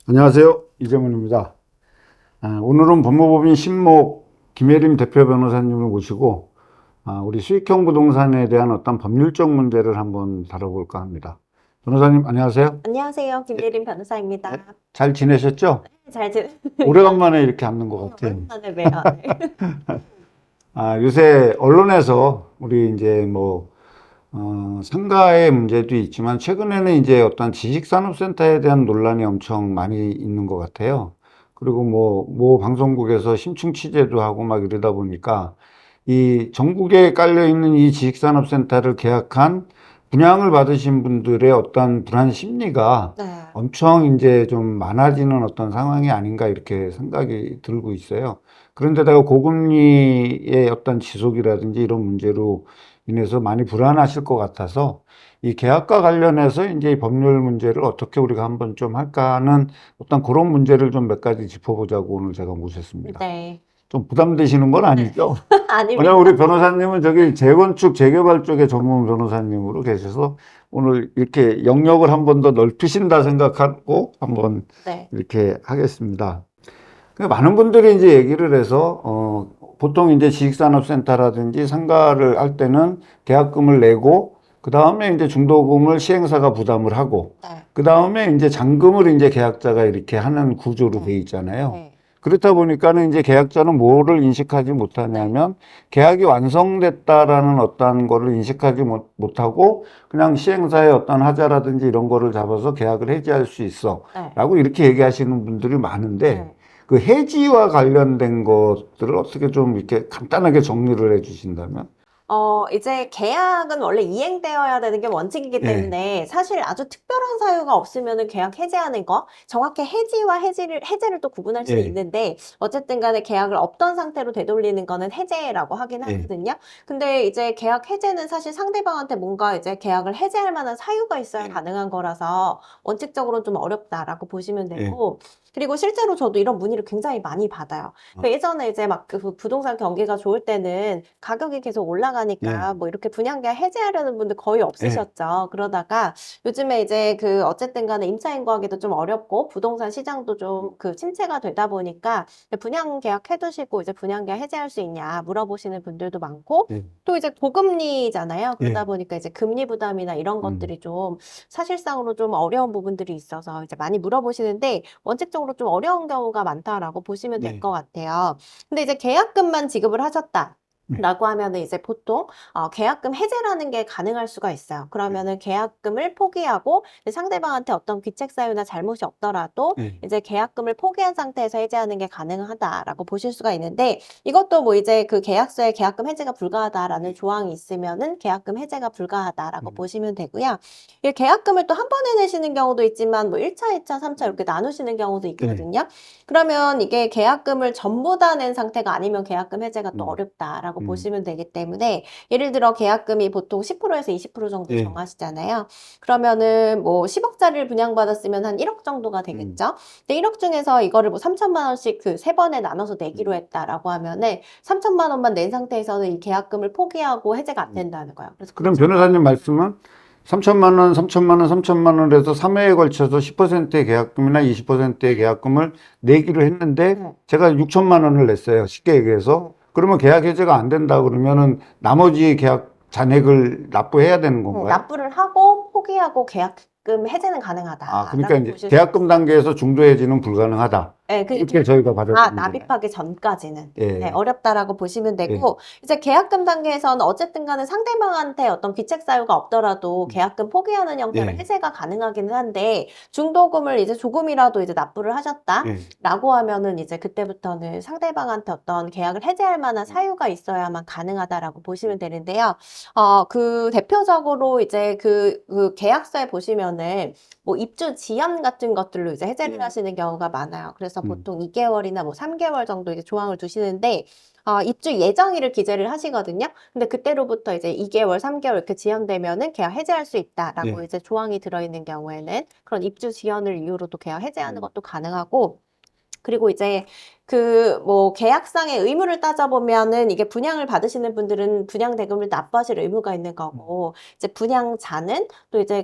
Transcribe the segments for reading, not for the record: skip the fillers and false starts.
안녕하세요. 이재문입니다. 오늘은 법무법인 신목 김혜림 대표 변호사님을 모시고 우리 수익형 부동산에 대한 어떤 법률적 문제를 한번 다뤄볼까 합니다. 변호사님, 안녕하세요. 안녕하세요. 예, 김예림 네. 변호사입니다. 잘 지내셨죠? 잘 지냈습니다. 오래간만에 이렇게 앉는 것 같아요. 오랜만에 봬요. 네. 요새 언론에서 우리 이제 뭐, 상가의 문제도 있지만 최근에는 이제 어떤 지식산업센터에 대한 논란이 엄청 많이 있는 것 같아요. 그리고 뭐 방송국에서 심층 취재도 하고 막 이러다 보니까 이 전국에 깔려 있는 이 지식산업센터를 계약한 분양을 받으신 분들의 어떤 불안 심리가 네. 엄청 이제 좀 많아지는 어떤 상황이 아닌가 이렇게 생각이 들고 있어요. 그런데다가 고금리의 어떤 지속이라든지 이런 문제로 인해서 많이 불안하실 것 같아서 이 계약과 관련해서 이제 이 법률 문제를 어떻게 우리가 한번 좀 할까 하는 어떤 그런 문제를 좀 몇 가지 짚어보자고 오늘 제가 모셨습니다. 네. 좀 부담되시는 건 아니죠? 왜냐면 아닙니다. 우리 변호사님은 저기 재건축, 재개발 쪽에 전문 변호사님으로 계셔서 오늘 이렇게 영역을 한 번 더 넓히신다 생각하고 한번 네. 이렇게 하겠습니다. 많은 분들이 이제 얘기를 해서, 보통 이제 지식산업센터라든지 상가를 할 때는 계약금을 내고, 그 다음에 이제 중도금을 시행사가 부담을 하고, 네. 그 다음에 이제 잔금을 이제 계약자가 이렇게 하는 구조로 돼 네. 있잖아요. 네. 그렇다 보니까는 이제 계약자는 뭐를 인식하지 못하냐면 계약이 완성됐다라는 어떤 거를 인식하지 못하고 그냥 시행사의 어떤 하자라든지 이런 거를 잡아서 계약을 해지할 수 있어 네. 라고 이렇게 얘기하시는 분들이 많은데 네. 그 해지와 관련된 것들을 어떻게 좀 이렇게 간단하게 정리를 해 주신다면? 이제 계약은 원래 이행되어야 되는 게 원칙이기 예, 때문에 사실 아주 특별한 사유가 없으면은 계약 해지하는 거, 정확히 해지와 해제를 또 구분할 수는 예, 있는데, 어쨌든 간에 계약을 없던 상태로 되돌리는 거는 해제라고 하긴 예, 하거든요. 근데 이제 계약 해제는 사실 상대방한테 뭔가 이제 계약을 해제할 만한 사유가 있어야 가능한 거라서 원칙적으로는 좀 어렵다라고 보시면 예, 되고, 그리고 실제로 저도 이런 문의를 굉장히 많이 받아요. 그 예전에 이제 막 그 부동산 경기가 좋을 때는 가격이 계속 예, 올라가니까 뭐 이렇게 분양계약 해지하려는 분들 거의 예, 없으셨죠. 그러다가 요즘에 이제 그 어쨌든 간에 임차 인구하기도 좀 어렵고 부동산 시장도 좀 그 침체가 되다 보니까 분양계약 해두시고 이제 분양계약 해지할 수 있냐 물어보시는 분들도 많고, 예, 또 이제 고금리잖아요. 그러다 예, 보니까 이제 금리 부담이나 이런 음, 것들이 좀 사실상으로 좀 어려운 부분들이 있어서 이제 많이 물어보시는데, 원칙적으로 좀 어려운 경우가 많다라고 보시면 될 네, 것 같아요. 근데 이제 계약금만 지급을 하셨다. 네, 라고 하면은 이제 보통 계약금 해제라는 게 가능할 수가 있어요. 그러면은 계약금을 포기하고 이제 상대방한테 어떤 귀책 사유나 잘못이 없더라도 네, 이제 계약금을 포기한 상태에서 해제하는 게 가능하다라고 보실 수가 있는데, 이것도 뭐 이제 그 계약서에 계약금 해제가 불가하다라는 조항이 있으면은 계약금 해제가 불가하다라고 음, 보시면 되고요. 이 계약금을 또 한 번에 내시는 경우도 있지만 뭐 1차, 2차, 3차 이렇게 나누시는 경우도 네, 있거든요. 그러면 이게 계약금을 전부 다 낸 상태가 아니면 계약금 해제가 또 음, 어렵다라고 음, 보시면 되기 때문에, 예를 들어 계약금이 보통 10%에서 20% 정도 예, 정하시잖아요. 그러면은 뭐 10억짜리를 분양받았으면 한 1억 정도가 음, 되겠죠. 근데 1억 중에서 이거를 뭐 3천만 원씩 그 세 번에 나눠서 내기로 음, 했다라고 하면은 3천만 원만 낸 상태에서는 이 계약금을 포기하고 해제가 안 음. 된다는 거예요. 그래서 그럼 9천만 변호사님 원. 말씀은 3천만 원, 3천만 원, 3천만 원을 해서 3회에 걸쳐서 10%의 계약금이나 20%의 계약금을 내기로 했는데 네. 제가 6천만 원을 냈어요. 쉽게 얘기해서. 그러면 계약 해제가 안 된다 그러면은 나머지 계약 잔액을 납부해야 되는 건가요? 납부를 하고 포기하고 계약금 해제는 그러니까 가능하다라고 이제 보실 수 계약금 있어요. 단계에서 중도 해지는 불가능하다. 네, 그 이렇게 저희가 계약금을 다 받아들이면 되나요? 납입하기 전까지는 네, 예, 어렵다라고 보시면 예, 되고, 이제 계약금 단계에서는 어쨌든 간에 상대방한테 어떤 귀책 사유가 없더라도 계약금 포기하는 형태로 예, 해제가 가능하기는 한데, 중도금을 이제 조금이라도 이제 납부를 예, 하셨다라고 하면은 이제 그때부터는 상대방한테 어떤 계약을 해제할 만한 사유가 있어야만 가능하다라고 보시면 되는데요. 그 대표적으로 이제 그 계약서에 보시면은 뭐 입주 지연 같은 것들로 이제 해제를 하시는 경우가 많아요. 그래서 음, 보통 2개월이나 뭐 3개월 정도 이제 조항을 두시는데, 입주 예정일을 기재를 하시거든요. 근데 그때로부터 이제 2개월, 3개월 이렇게 지연되면은 계약 해제할 수 있다라고 예, 이제 조항이 들어있는 경우에는 그런 입주 지연을 이유로도 계약 해제하는 음, 것도 가능하고, 그리고 이제 그 뭐 계약상의 의무를 따져보면은 이게 분양을 받으시는 분들은 분양 대금을 납부하실 의무가 있는 거고, 이제 분양자는 또 이제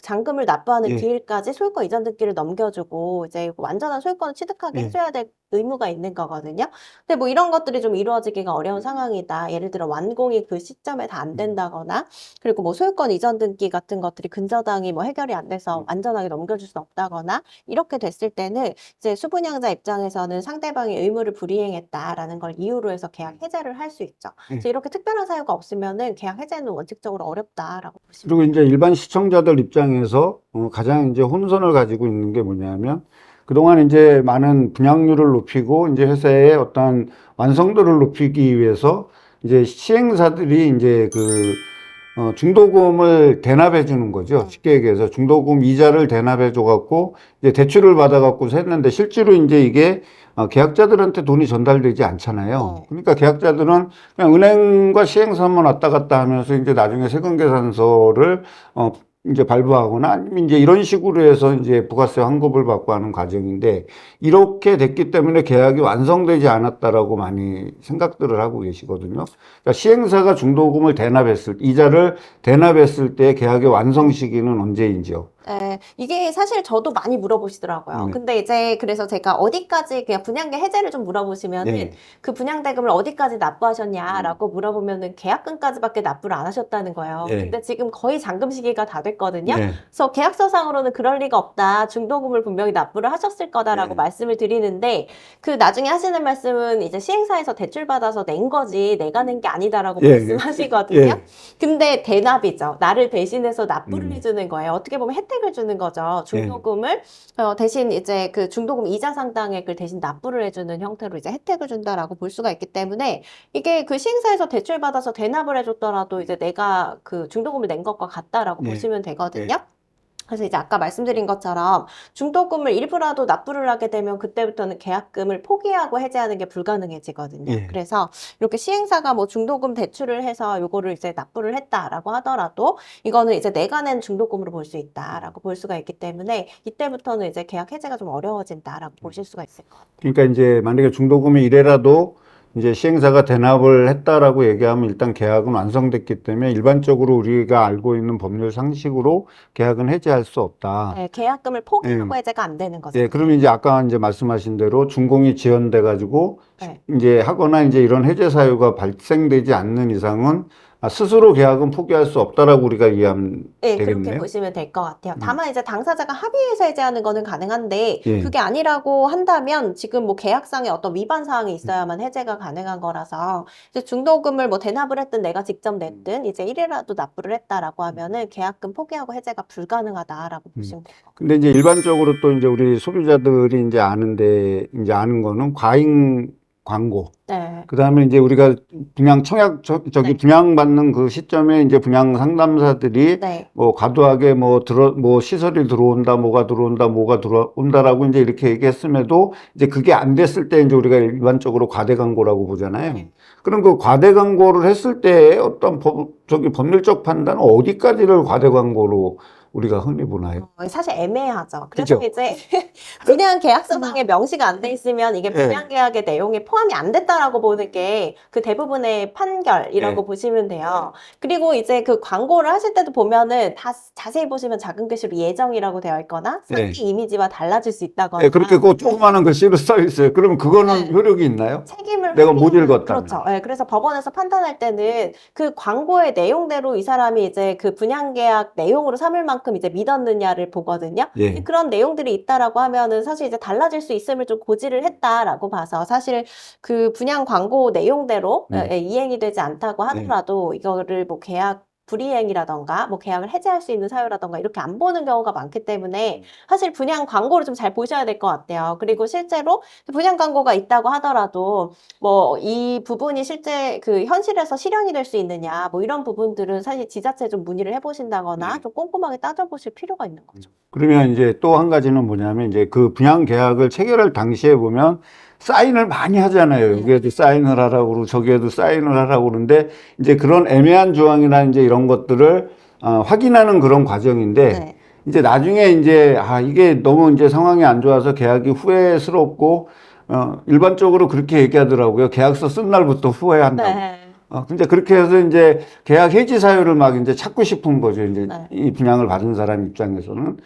잔금을 납부하는 예. 기일까지 소유권 이전 등기를 넘겨주고 이제 완전한 소유권을 취득하게 예. 해줘야 될 의무가 있는 거거든요. 근데 뭐 이런 것들이 좀 이루어지기가 어려운 상황이다. 예를 들어 완공이 그 시점에 다 안 된다거나, 그리고 뭐 소유권 이전 등기 같은 것들이 근저당이 뭐 해결이 안 돼서 완전하게 넘겨줄 수 없다거나, 이렇게 됐을 때는 이제 수분양자 입장에서는 상대방이 의무를 불이행했다라는 걸 이유로 해서 계약 해제를 할 수 있죠. 예. 그래서 이렇게 특별한 사유가 없으면은 계약 해제는 원칙적으로 어렵다라고 보시면 그리고 이제 일반 시청자들 입장에서 가장 이제 혼선을 가지고 있는 게 뭐냐면, 그동안 이제 많은 분양률을 높이고 이제 회사의 어떤 완성도를 높이기 위해서 이제 시행사들이 이제 중도금을 대납해 주는 거죠. 쉽게 얘기해서 중도금 이자를 대납해 줘 갖고 이제 대출을 받아 갖고 했는데, 실제로 이제 이게 계약자들한테 돈이 전달되지 않잖아요. 그러니까 계약자들은 그냥 은행과 시행사만 왔다 갔다 하면서 이제 나중에 세금계산서를 이제 발부하거나 아니면 이제 이런 식으로 해서 이제 부가세 환급을 받고 하는 과정인데, 이렇게 됐기 때문에 계약이 완성되지 않았다라고 많이 생각들을 하고 계시거든요. 그러니까 시행사가 중도금을 이자를 대납했을 때 계약의 완성 시기는 언제인지요? 네, 이게 사실 저도 많이 물어보시더라고요. 네. 근데 이제 그래서 제가 어디까지 그냥 분양계 해제를 좀 물어보시면은 네. 그 분양대금을 어디까지 납부하셨냐라고 물어보면은 계약금까지밖에 납부를 안 하셨다는 거예요. 네. 근데 지금 거의 잔금 시기가 다 됐거든요. 네. 그래서 계약서상으로는 그럴 리가 없다. 중도금을 분명히 납부를 하셨을 거다라고 네. 말씀을 드리는데, 그 나중에 하시는 말씀은 이제 시행사에서 대출받아서 낸 거지 내가 낸 게 아니다라고 예. 말씀하시거든요. 예. 근데 대납이죠. 나를 대신해서 납부를 해주는 거예요. 어떻게 보면 혜택을 주는 거죠. 중도금을 대신 이제 그 중도금 이자 상당액을 대신 납부를 해주는 형태로 이제 혜택을 준다라고 볼 수가 있기 때문에, 이게 그 시행사에서 대출 받아서 대납을 해줬더라도 이제 내가 그 중도금을 낸 것과 같다라고 네. 보시면 되거든요. 그래서 이제 아까 말씀드린 것처럼 중도금을 일부라도 납부를 하게 되면 그때부터는 계약금을 포기하고 해제하는 게 불가능해지거든요. 예. 그래서 이렇게 시행사가 뭐 중도금 대출을 해서 요거를 이제 납부를 했다라고 하더라도 이거는 이제 내가 낸 중도금으로 볼 수 있다라고 볼 수가 있기 때문에, 이때부터는 이제 계약 해제가 좀 어려워진다라고 보실 수가 있을 것 같아요. 그러니까 이제 만약에 중도금이 이래라도 이제 시행사가 대납을 했다라고 얘기하면 일단 계약은 완성됐기 때문에 일반적으로 우리가 알고 있는 법률 상식으로 계약은 해지할 수 없다. 네, 계약금을 포기하고 해제가 안 되는 거죠. 예, 그러면 이제 아까 이제 말씀하신 대로 준공이 지연돼 가지고 네. 이제 하거나 이제 이런 해제 사유가 발생되지 않는 이상은 스스로 계약은 포기할 수 없다라고 우리가 이해하면 네, 그렇게 되겠네요. 보시면 될 것 같아요. 다만 이제 당사자가 합의해서 해제하는 거는 가능한데, 예. 그게 아니라고 한다면 지금 뭐 계약상에 어떤 위반 사항이 있어야만 해제가 가능한 거라서, 이제 중도금을 뭐 대납을 했든 내가 직접 냈든 이제 1회라도 납부를 했다라고 하면은 계약금 포기하고 해제가 불가능하다라고 보시면 될 것 같아요. 근데 이제 일반적으로 또 이제 우리 소비자들이 이제 아는 거는 과잉 광고. 네. 그다음에 이제 우리가 분양 네. 분양받는 그 시점에 이제 분양 상담사들이 네. 뭐 과도하게 뭐 시설이 들어온다, 뭐가 들어온다라고 이제 이렇게 얘기했음에도 이제 그게 안 됐을 때 이제 우리가 일반적으로 과대 광고라고 보잖아요. 네. 그럼 그 과대 광고를 했을 때 어떤 법률적 판단은 어디까지를 과대 광고로 우리가 흔히 보나요? 사실 애매하죠. 그래서 그죠? 이제 분양 계약서상에 명시가 안 돼 있으면 이게 네. 분양 계약의 내용에 포함이 안 됐다라고 보는 게 그 대부분의 판결이라고 네. 보시면 돼요. 그리고 이제 그 광고를 하실 때도 보면은 다 자세히 보시면 작은 글씨로 예정이라고 되어 있거나 상품 네. 이미지와 달라질 수 있다거나, 네, 그렇게 그 조그마한 글씨로 써 있어요. 그러면 그거는 효력이 있나요? 책임을 내가 못 읽었다면. 그렇죠. 네, 그래서 법원에서 판단할 때는 그 광고의 내용대로 이 사람이 이제 그 분양계약 내용으로 삼을 만큼 이제 믿었느냐를 보거든요. 예. 그런 내용들이 있다라고 하면은 사실 이제 달라질 수 있음을 좀 고지를 했다라고 봐서, 사실 그 분양 광고 내용대로 이행이 되지 않다고 하더라도 이거를 뭐 계약 불이행이라던가 뭐 계약을 해지할 수 있는 사유라던가 이렇게 안 보는 경우가 많기 때문에 사실 분양 광고를 좀 잘 보셔야 될 것 같아요. 그리고 실제로 분양 광고가 있다고 하더라도 뭐 이 부분이 실제 그 현실에서 실현이 될 수 있느냐 뭐 이런 부분들은 사실 지자체에 좀 문의를 해보신다거나 좀 꼼꼼하게 따져보실 필요가 있는 거죠. 그러면 이제 또 한 가지는 뭐냐면 이제 그 분양 계약을 체결할 당시에 보면 사인을 많이 하잖아요. 여기에도 사인을 하라고 그러고 저기에도 사인을 하라고 그러는데 이제 그런 애매한 조항이나 이제 이런 것들을 확인하는 그런 과정인데 네. 이제 나중에 이제 이게 너무 이제 상황이 안 좋아서 계약이 후회스럽고 일반적으로 그렇게 얘기하더라고요. 계약서 쓴 날부터 후회한다고. 네. 근데 그렇게 해서 이제 계약 해지 사유를 막 이제 찾고 싶은 거죠. 이제 네. 이 분양을 받은 사람 입장에서는.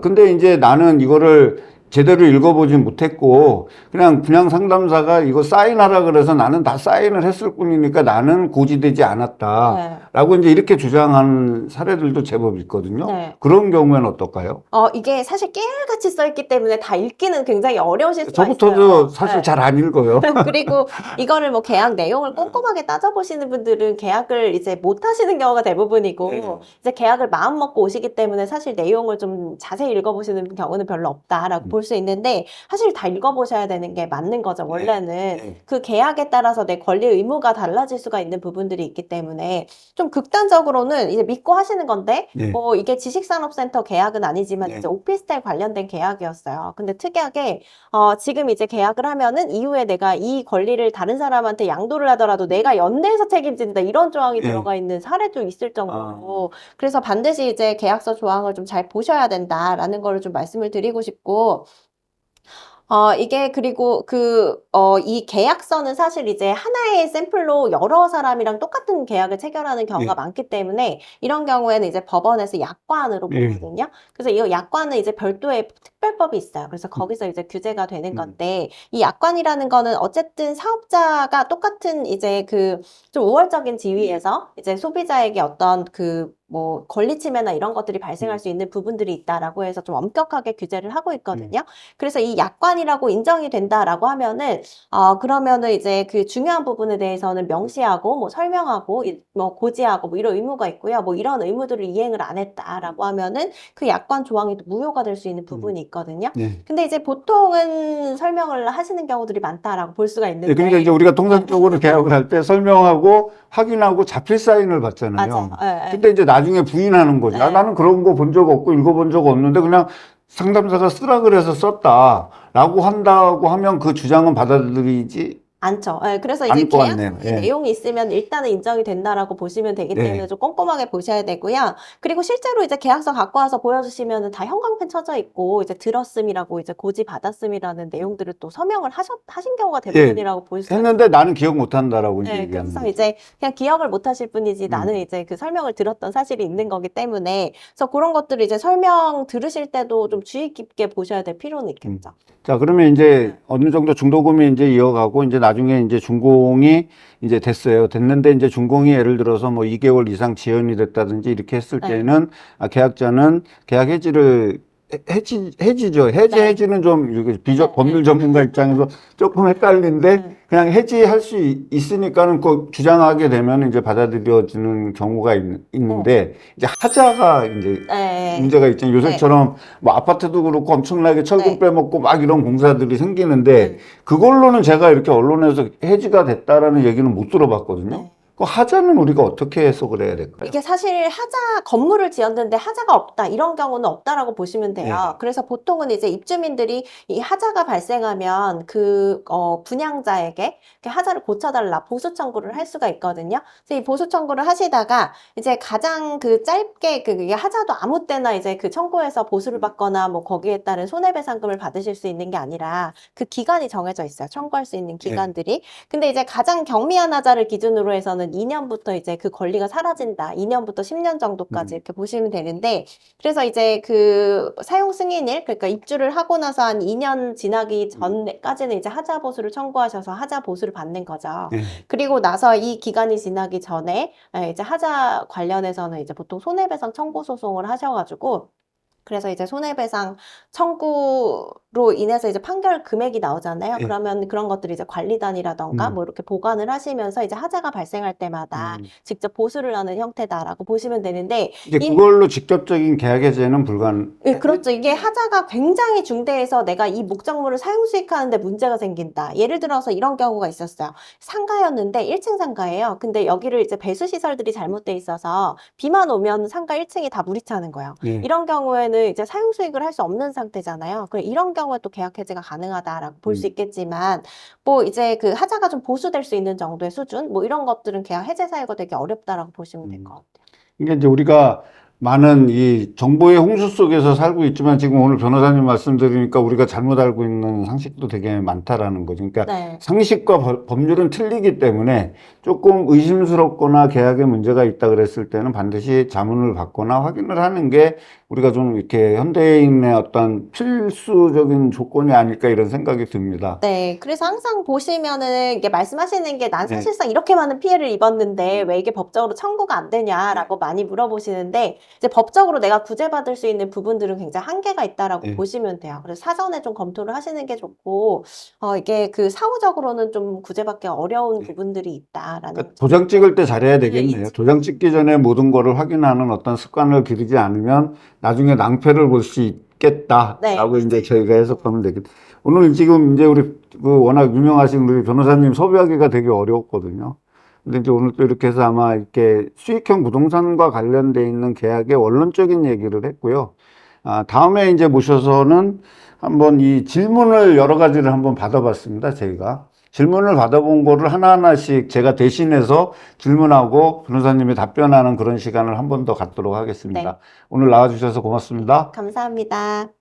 근데 이제 나는 이거를 제대로 읽어보진 못했고, 그냥 분양 상담사가 이거 사인하라 그래서 나는 다 사인을 했을 뿐이니까 나는 고지되지 않았다. 네. 라고 이제 이렇게 주장한 사례들도 제법 있거든요. 네. 그런 경우에는 어떨까요? 이게 사실 깨알같이 써있기 때문에 다 읽기는 굉장히 어려우실 수가 저부터도 있어요. 사실 네. 잘 안 읽어요. 그리고 이거를 뭐 계약 내용을 꼼꼼하게 따져보시는 분들은 계약을 이제 못 하시는 경우가 대부분이고, 네. 이제 계약을 마음 먹고 오시기 때문에 사실 내용을 좀 자세히 읽어보시는 경우는 별로 없다라고 볼 수 있는데, 사실 다 읽어보셔야 되는 게 맞는 거죠. 원래는 네. 그 계약에 따라서 내 권리 의무가 달라질 수가 있는 부분들이 있기 때문에, 좀 극단적으로는 이제 믿고 하시는 건데, 네. 이게 지식산업센터 계약은 아니지만 네. 이제 오피스텔 관련된 계약이었어요. 근데 특이하게 지금 이제 계약을 하면은 이후에 내가 이 권리를 다른 사람한테 양도를 하더라도 내가 연대해서 책임진다, 이런 조항이 네. 들어가 있는 사례도 있을 정도로, 그래서 반드시 이제 계약서 조항을 좀 잘 보셔야 된다라는 거를 좀 말씀을 드리고 싶고, 이게 그리고 이 계약서는 사실 이제 하나의 샘플로 여러 사람이랑 똑같은 계약을 체결하는 경우가 네. 많기 때문에, 이런 경우에는 이제 법원에서 약관으로 네. 보거든요. 그래서 이 약관은 이제 별도의 특별법이 있어요. 그래서 거기서 이제 규제가 되는 건데, 이 약관이라는 거는 어쨌든 사업자가 똑같은 이제 좀 우월적인 지위에서 이제 소비자에게 어떤 뭐 권리 침해나 이런 것들이 발생할 수 있는 부분들이 있다라고 해서 좀 엄격하게 규제를 하고 있거든요. 그래서 이 약관이라고 인정이 된다라고 하면은, 그러면은 이제 그 중요한 부분에 대해서는 명시하고, 뭐 설명하고, 뭐 고지하고, 뭐 이런 의무가 있고요. 뭐 이런 의무들을 이행을 안 했다라고 하면은 그 약관 조항이 또 무효가 될 수 있는 부분이 있거든요. 네. 근데 이제 보통은 설명을 하시는 경우들이 많다라고 볼 수가 네, 있는데. 그러니까 이제 우리가 통상적으로 계약을 할 때 설명하고 확인하고 자필 사인을 맞아요. 받잖아요. 예, 예. 근데 이제 나중에 부인하는 거죠. 네. 나는 그런 거 본 적 없고 읽어본 적 없는데 그냥 상담사가 쓰라 그래서 썼다라고 한다고 하면 그 주장은 받아들이지 않죠. 예, 그래서 이제 않을 것 같네요. 계약서에 예. 내용이 있으면 일단은 인정이 된다라고 보시면 되기 때문에 네. 좀 꼼꼼하게 보셔야 되고요. 그리고 실제로 이제 계약서 갖고 와서 보여주시면은 다 형광펜 쳐져 있고, 이제 들었음이라고 이제 고지 받았음이라는 내용들을 또 서명을 하신 경우가 예. 대부분이라고 볼 수가 있어요. 했는데 나는 기억 못 한다라고 이제 네, 얘기하는 그래서 거죠. 이제 그냥 기억을 못 하실 뿐이지 나는 음. 이제 그 설명을 들었던 사실이 있는 거기 때문에, 그래서 그런 것들을 이제 설명 들으실 때도 좀 주의 깊게 보셔야 될 필요는 있겠죠. 자, 그러면 이제 어느 정도 중도금이 이제 이어가고 이제 나중에 이제 준공이 이제 됐어요. 됐는데 이제 준공이 예를 들어서 뭐 2개월 이상 지연이 됐다든지 이렇게 했을 네. 때는 계약자는 계약 해지를 해지죠. 네. 해지는 좀 이렇게 네. 법률 전문가 입장에서 조금 헷갈린데 그냥 해지할 수 있으니까는 그 주장하게 되면 이제 받아들여지는 경우가 있는데 이제 하자가 이제 네. 문제가 있잖아요. 네. 요새처럼 뭐 아파트도 그렇고 엄청나게 철근 네. 빼먹고 막 이런 공사들이 생기는데 그걸로는 제가 이렇게 언론에서 해지가 됐다라는 얘기는 못 들어봤거든요. 네. 그 하자는 우리가 어떻게 해석을 해야 될까요? 이게 사실 건물을 지었는데 하자가 없다, 이런 경우는 없다라고 보시면 돼요. 그래서 보통은 이제 입주민들이 이 하자가 발생하면 분양자에게 하자를 고쳐달라 보수 청구를 할 수가 있거든요. 그래서 이 보수 청구를 하시다가 이제 가장 짧게 이게 하자도 아무 때나 이제 그 청구해서 보수를 받거나 뭐 거기에 따른 손해배상금을 받으실 수 있는 게 아니라 그 기간이 정해져 있어요. 청구할 수 있는 기간들이. 근데 이제 가장 경미한 하자를 기준으로 해서는 2년부터 이제 그 권리가 사라진다. 2년부터 10년 정도까지 이렇게 보시면 되는데, 그래서 이제 사용 승인일, 그러니까 입주를 하고 나서 한 2년 지나기 전까지는 이제 하자 보수를 청구하셔서 하자 보수를 받는 거죠. 그리고 나서 이 기간이 지나기 전에 이제 하자 관련해서는 이제 보통 손해배상 청구 소송을 하셔가지고, 그래서 이제 손해배상 청구로 인해서 이제 판결 금액이 나오잖아요. 그러면 그런 것들이 이제 관리단이라던가 뭐 이렇게 보관을 하시면서 이제 하자가 발생할 때마다 직접 보수를 하는 형태다라고 보시면 되는데, 이제 그걸로 직접적인 계약 해제는 예, 그렇죠. 이게 하자가 굉장히 중대해서 내가 이 목적물을 사용 수익하는데 문제가 생긴다. 예를 들어서 이런 경우가 있었어요. 상가였는데 1층 상가예요. 근데 여기를 이제 배수 시설들이 잘못돼 있어서 비만 오면 상가 1층이 다 물이 차는 거예요. 이런 경우에는 이제 사용 수익을 할 수 없는 상태잖아요. 그래, 이런 경우에 또 계약 해제가 가능하다라고 볼 수 있겠지만, 뭐 이제 그 하자가 좀 보수될 수 있는 정도의 수준, 뭐 이런 것들은 계약 해제 사유가 되게 어렵다라고 보시면 될 것 같아요. 이게 이제 우리가 많은 이 정보의 홍수 속에서 살고 있지만 지금 오늘 변호사님 말씀드리니까 우리가 잘못 알고 있는 상식도 되게 많다라는 거죠. 그러니까 네. 상식과 법률은 틀리기 때문에 조금 의심스럽거나 계약에 문제가 있다 그랬을 때는 반드시 자문을 받거나 확인을 하는 게 우리가 좀 이렇게 현대인의 어떤 필수적인 조건이 아닐까 이런 생각이 듭니다. 네, 그래서 항상 보시면은 이게 말씀하시는 게 난 네. 사실상 이렇게 많은 피해를 입었는데 왜 이게 법적으로 청구가 안 되냐라고 많이 물어보시는데 이제 법적으로 내가 구제받을 수 있는 부분들은 굉장히 한계가 있다라고 네. 보시면 돼요. 그래서 사전에 좀 검토를 하시는 게 좋고 이게 그 사후적으로는 좀 구제받기 어려운 부분들이 있다라는 그러니까 도장 찍을 때 잘해야 네, 되겠네요. 도장 찍기 전에 모든 거를 확인하는 어떤 습관을 들이지 않으면 나중에 낭패를 볼 수 있겠다라고 네. 이제 저희가 해석하면 되겠다. 오늘 지금 이제 우리 그 워낙 유명하신 우리 변호사님 섭외하기가 되게 어려웠거든요. 근데 이제 오늘 또 이렇게 해서 아마 이렇게 수익형 부동산과 관련돼 있는 계약의 원론적인 얘기를 했고요. 다음에 이제 모셔서는 한번 이 질문을 여러 가지를 한번 받아봤습니다. 저희가. 질문을 받아본 거를 하나하나씩 제가 대신해서 질문하고 변호사님이 답변하는 그런 시간을 한 번 더 갖도록 하겠습니다. 네. 오늘 나와주셔서 고맙습니다. 감사합니다.